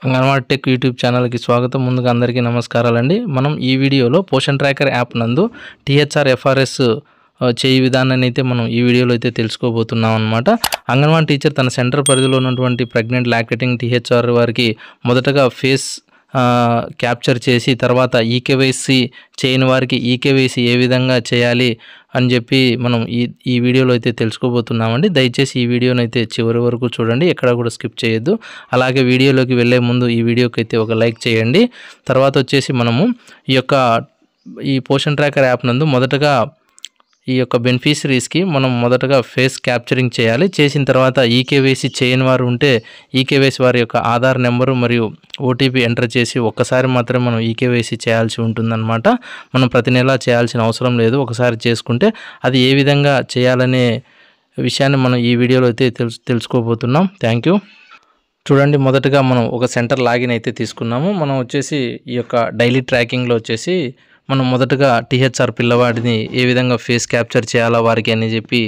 Anganwadi tech YouTube ఛానల్కి స్వాగతం. ముందుగా అందరికీ నమస్కారాలండి. మనం ఈ వీడియోలో పోషన్ ట్రాకర్ యాప్ నందు టీహెచ్ఆర్ ఎఫ్ఆర్ఎస్ చేయి విధానాన్ని అయితే మనం ఈ వీడియోలో అయితే తెలుసుకోబోతున్నాం అన్నమాట. అంగన్వాడీ టీచర్ తన సెంటర్ పరిధిలో ఉన్నటువంటి ప్రెగ్నెంట్ లాక్టేటింగ్ టీహెచ్ఆర్ వారికి మొదటగా ఫేస్ క్యాప్చర్ చేసి తర్వాత ఈకేవైసీ చేయని వారికి ఈకేవైసీ ఏ విధంగా చేయాలి అని చెప్పి మనం ఈ వీడియోలో అయితే తెలుసుకోబోతున్నామండి. దయచేసి ఈ వీడియోని అయితే చివరి వరకు చూడండి, ఎక్కడ కూడా స్కిప్ చేయొద్దు. అలాగే వీడియోలోకి వెళ్ళే ముందు ఈ వీడియోకి అయితే ఒక లైక్ చేయండి. తర్వాత వచ్చేసి మనము ఈ పోషన్ ట్రాకర్ యాప్ నందు మొదటగా ఈ యొక్క బెనిఫిషరీస్కి మనం మొదటగా ఫేస్ క్యాప్చరింగ్ చేయాలి. చేసిన తర్వాత ఈకేవైసీ చేయని వారు ఉంటే ఈకేవైసీ వారి యొక్క ఆధార్ నెంబరు మరియు ఓటీపీ ఎంటర్ చేసి ఒక్కసారి మాత్రమే మనం ఈకేవైసీ చేయాల్సి ఉంటుందన్నమాట. మనం ప్రతి నెల చేయాల్సిన అవసరం లేదు. ఒకసారి చేసుకుంటే అది ఏ విధంగా చేయాలనే విషయాన్ని మనం ఈ వీడియోలో అయితే తెలుసుకోబోతున్నాం. Thank you. చూడండి, మొదటగా మనం ఒక సెంటర్ లాగిన్ అయితే తీసుకున్నాము. మనం వచ్చేసి ఈ యొక్క డైలీ ట్రాకింగ్లో వచ్చేసి మనం మొదటగా టీహెచ్ఆర్ పిల్లవాడిని ఏ విధంగా ఫేస్ క్యాప్చర్ చేయాలా వారికి అని చెప్పి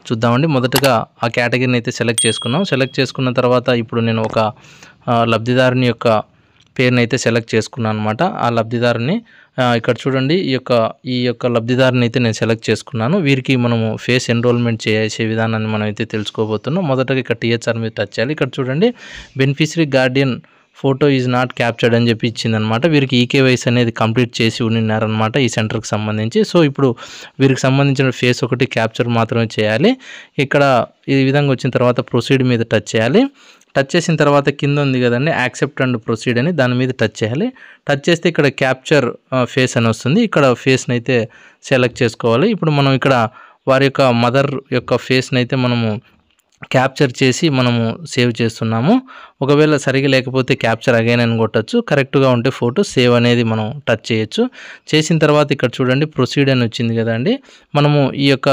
చూద్దామండి. మొదటగా ఆ కేటగిరీని అయితే సెలెక్ట్ చేసుకున్నాం. సెలెక్ట్ చేసుకున్న తర్వాత ఇప్పుడు నేను ఒక లబ్ధిదారుని యొక్క పేరుని అయితే సెలెక్ట్ చేసుకున్నాను అనమాట. ఆ లబ్ధిదారుని ఇక్కడ చూడండి, ఈ యొక్క లబ్ధిదారుని అయితే నేను సెలెక్ట్ చేసుకున్నాను. వీరికి మనము ఫేస్ ఎన్రోల్మెంట్ చేసే విధానాన్ని మనం అయితే తెలుసుకోబోతున్నాం. మొదటగా ఇక్కడ టీహెచ్ఆర్ మీద టచ్ చేయాలి. ఇక్కడ చూడండి, beneficiary Guardian photo is not captured అని చెప్పి ఇచ్చిందనమాట. వీరికి ఈకేవైసీ అనేది కంప్లీట్ చేసి ఉన్నారనమాట ఈ సెంటర్కి సంబంధించి. సో ఇప్పుడు వీరికి సంబంధించిన ఫేస్ ఒకటి క్యాప్చర్ మాత్రమే చేయాలి. ఇక్కడ ఈ విధంగా వచ్చిన తర్వాత ప్రొసీడ్ మీద టచ్ చేయాలి. టచ్ చేసిన తర్వాత కింద ఉంది కదండి యాక్సెప్ట్ అండ్ ప్రొసీడ్ అని, దాని మీద టచ్ చేయాలి. టచ్ చేస్తే ఇక్కడ క్యాప్చర్ ఫేస్ అని వస్తుంది. ఇక్కడ ఫేస్ని అయితే సెలెక్ట్ చేసుకోవాలి. ఇప్పుడు మనం ఇక్కడ వారి యొక్క మదర్ యొక్క ఫేస్ని అయితే మనము క్యాప్చర్ చేసి మనము సేవ్ చేస్తున్నాము. ఒకవేళ సరిగా లేకపోతే క్యాప్చర్ అగైన్ అని కొట్టచ్చు. కరెక్ట్గా ఉంటే ఫోటో సేవ్ అనేది మనం టచ్ చేయొచ్చు. చేసిన తర్వాత ఇక్కడ చూడండి ప్రొసీడ్ అని వచ్చింది కదండి. మనము ఈ యొక్క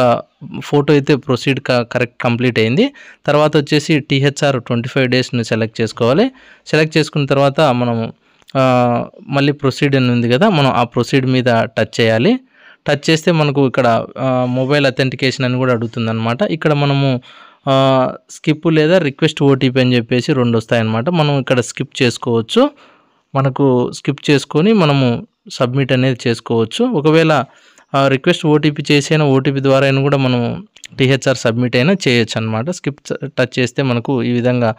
ఫోటో అయితే ప్రొసీడ్ కరెక్ట్ కంప్లీట్ అయింది. తర్వాత వచ్చేసి టీహెచ్ఆర్ 25 డేస్ని సెలెక్ట్ చేసుకోవాలి. సెలెక్ట్ చేసుకున్న తర్వాత మనము మళ్ళీ ప్రొసీడ్ అని ఉంది కదా, మనం ఆ ప్రొసీడ్ మీద టచ్ చేయాలి. టచ్ చేస్తే మనకు ఇక్కడ మొబైల్ అథెంటికేషన్ అని కూడా అడుగుతుంది అనమాట. ఇక్కడ మనము స్కిప్ లేదా రిక్వెస్ట్ ఓటీపీ అని చెప్పేసి 2 వస్తాయన్నమాట. మనం ఇక్కడ స్కిప్ చేసుకోవచ్చు. మనకు స్కిప్ చేసుకొని మనము సబ్మిట్ అనేది చేసుకోవచ్చు. ఒకవేళ రిక్వెస్ట్ ఓటీపీ చేసైనా ఓటీపీ ద్వారా అయినా కూడా మనం టీహెచ్ఆర్ సబ్మిట్ అయినా చేయొచ్చు అనమాట. స్కిప్ టచ్ చేస్తే మనకు ఈ విధంగా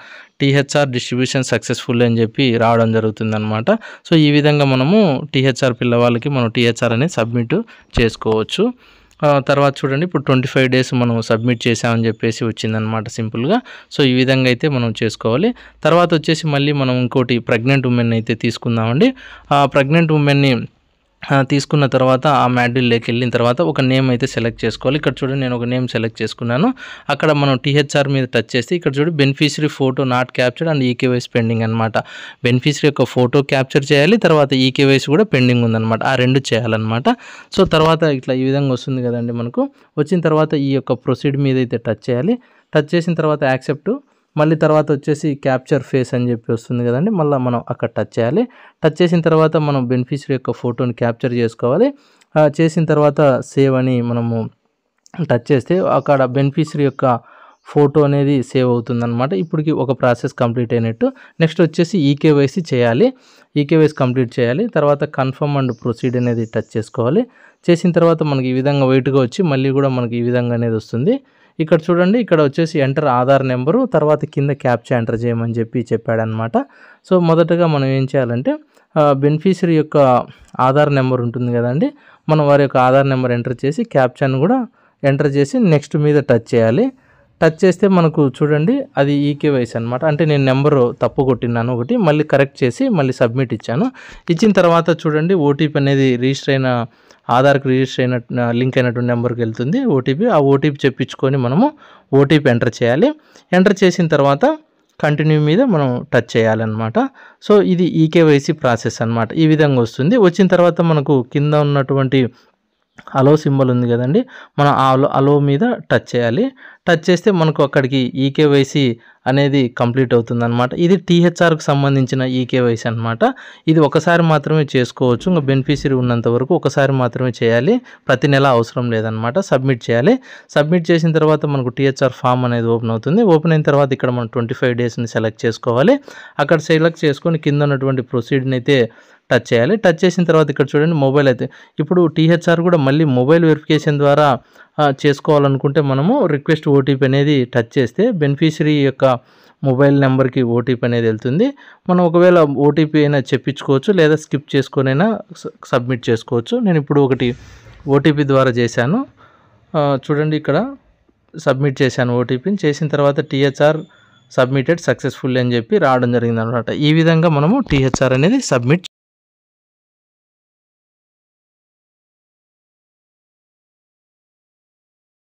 టీహెచ్ఆర్ డిస్ట్రిబ్యూషన్ సక్సెస్ఫుల్ అని చెప్పి రావడం జరుగుతుంది అనమాట. సో ఈ విధంగా మనము టీహెచ్ఆర్ పిల్లవాళ్ళకి మనం టీహెచ్ఆర్ అనేది సబ్మిట్ చేసుకోవచ్చు. తర్వాత చూడండి, ఇప్పుడు 25 డేస్ మనం సబ్మిట్ చేసామని చెప్పేసి వచ్చిందనమాట సింపుల్గా. సో ఈ విధంగా అయితే మనం చేసుకోవాలి. తర్వాత వచ్చేసి మళ్ళీ మనం ఇంకోటి ప్రెగ్నెంట్ ఉమెన్ అయితే తీసుకుందామండి. ఆ ప్రెగ్నెంట్ ఉమెన్ని తీసుకున్న తర్వాత ఆ మాడ్యూల్లోకి వెళ్ళిన తర్వాత ఒక నేమ్ అయితే సెలెక్ట్ చేసుకోవాలి. ఇక్కడ చూడండి, నేను ఒక నేమ్ సెలెక్ట్ చేసుకున్నాను. అక్కడ మనం టీహెచ్ఆర్ మీద టచ్ చేస్తే ఇక్కడ చూడండి beneficiary photo not captured and eKYC pending అనమాట. బెనిఫిషరీ యొక్క ఫోటో క్యాప్చర్ చేయాలి, తర్వాత ఈకేవైసీ కూడా పెండింగ్ ఉందన్నమాట. ఆ 2 చేయాలన్నమాట. సో తర్వాత ఇట్లా ఈ విధంగా వస్తుంది కదండి మనకు. వచ్చిన తర్వాత ఈ యొక్క ప్రొసీడ్ మీద అయితే టచ్ చేయాలి. టచ్ చేసిన తర్వాత యాక్సెప్ట్, మళ్ళీ తర్వాత వచ్చేసి క్యాప్చర్ ఫేస్ అని చెప్పి వస్తుంది కదండి. మళ్ళీ మనం అక్కడ టచ్ చేయాలి. టచ్ చేసిన తర్వాత మనం బెనిఫిషరీ యొక్క ఫోటోని క్యాప్చర్ చేసుకోవాలి. చేసిన తర్వాత సేవ్ అని మనము టచ్ చేస్తే అక్కడ బెనిఫిషరీ యొక్క ఫోటో అనేది సేవ్ అవుతుందన్నమాట. ఇప్పటికి ఒక ప్రాసెస్ కంప్లీట్ అయినట్టు. నెక్స్ట్ వచ్చేసి ఈకేవైసీ చేయాలి. ఈకేవైసీ కంప్లీట్ చేయాలి. తర్వాత కన్ఫర్మ్ అండ్ ప్రొసీడ్ అనేది టచ్ చేసుకోవాలి. చేసిన తర్వాత మనకి ఈ విధంగా వెయిట్గా వచ్చి మళ్ళీ కూడా మనకి ఈ విధంగా అనేది వస్తుంది. ఇక్కడ చూడండి, ఇక్కడ వచ్చేసి ఎంటర్ ఆధార్ నెంబరు, తర్వాత కింద క్యాప్చా ఎంటర్ చేయమని చెప్పి చెప్పాడనమాట. సో మొదటగా మనం ఏం చేయాలంటే బెనిఫిషరీ యొక్క ఆధార్ నెంబర్ ఉంటుంది కదండి, మనం వారి యొక్క ఆధార్ నెంబర్ ఎంటర్ చేసి క్యాప్చాను కూడా ఎంటర్ చేసి నెక్స్ట్ మీద టచ్ చేయాలి. టచ్ చేస్తే మనకు చూడండి అది ఈకేవైసీ అనమాట. అంటే నేను నెంబరు తప్పు కొట్టినాను ఒకటి, మళ్ళీ కరెక్ట్ చేసి మళ్ళీ సబ్మిట్ ఇచ్చాను. ఇచ్చిన తర్వాత చూడండి ఓటీపీ అనేది రిజిస్టర్ అయిన ఆధార్కి రిజిస్టర్ అయిన లింక్ అయినటువంటి నెంబర్కి వెళ్తుంది ఓటీపీ. ఆ ఓటీపీ చెప్పించుకొని మనము ఓటీపీ ఎంటర్ చేయాలి. ఎంటర్ చేసిన తర్వాత కంటిన్యూ మీద మనం టచ్ చేయాలన్నమాట. సో ఇది ఈకేవైసీ ప్రాసెస్ అనమాట. ఈ విధంగా వస్తుంది. వచ్చిన తర్వాత మనకు కింద ఉన్నటువంటి అలో సింబల్ ఉంది కదండి, మనం ఆ అలో మీద టచ్ చేయాలి. టచ్ చేస్తే మనకు అక్కడికి ఈకేవైసీ అనేది కంప్లీట్ అవుతుందన్నమాట. ఇది టీహెచ్ఆర్కి సంబంధించిన ఈకేవైసీ అనమాట. ఇది ఒకసారి మాత్రమే చేసుకోవచ్చు. ఇంకా బెనిఫిషరీ ఉన్నంత వరకు ఒకసారి మాత్రమే చేయాలి, ప్రతి నెల అవసరం లేదనమాట. సబ్మిట్ చేయాలి. సబ్మిట్ చేసిన తర్వాత మనకు టీహెచ్ఆర్ ఫామ్ అనేది ఓపెన్ అవుతుంది. ఓపెన్ అయిన తర్వాత ఇక్కడ మనం 25 డేస్ని సెలెక్ట్ చేసుకోవాలి. అక్కడ సెలెక్ట్ చేసుకొని కింద ఉన్నటువంటి ప్రొసీడ్ని అయితే టచ్ చేయాలి. టచ్ చేసిన తర్వాత ఇక్కడ చూడండి మొబైల్ అయితే, ఇప్పుడు టీహెచ్ఆర్ కూడా మళ్ళీ మొబైల్ వెరిఫికేషన్ ద్వారా చేసుకోవాలనుకుంటే మనము రిక్వెస్ట్ ఓటీపీ అనేది టచ్ చేస్తే బెనిఫిషరీ యొక్క మొబైల్ నెంబర్కి ఓటీపీ అనేది వెళ్తుంది. మనం ఒకవేళ ఓటీపీ అయినా చెప్పించుకోవచ్చు, లేదా స్కిప్ చేసుకొనైనా సబ్మిట్ చేసుకోవచ్చు. నేను ఇప్పుడు ఒకటి ఓటీపీ ద్వారా చేశాను. చూడండి ఇక్కడ సబ్మిట్ చేశాను. ఓటీపీని చేసిన తర్వాత టీహెచ్ఆర్ సబ్మిటెడ్ సక్సెస్ఫుల్ అని చెప్పి రావడం జరిగింది అనమాట. ఈ విధంగా మనము టీహెచ్ఆర్ అనేది సబ్మిట్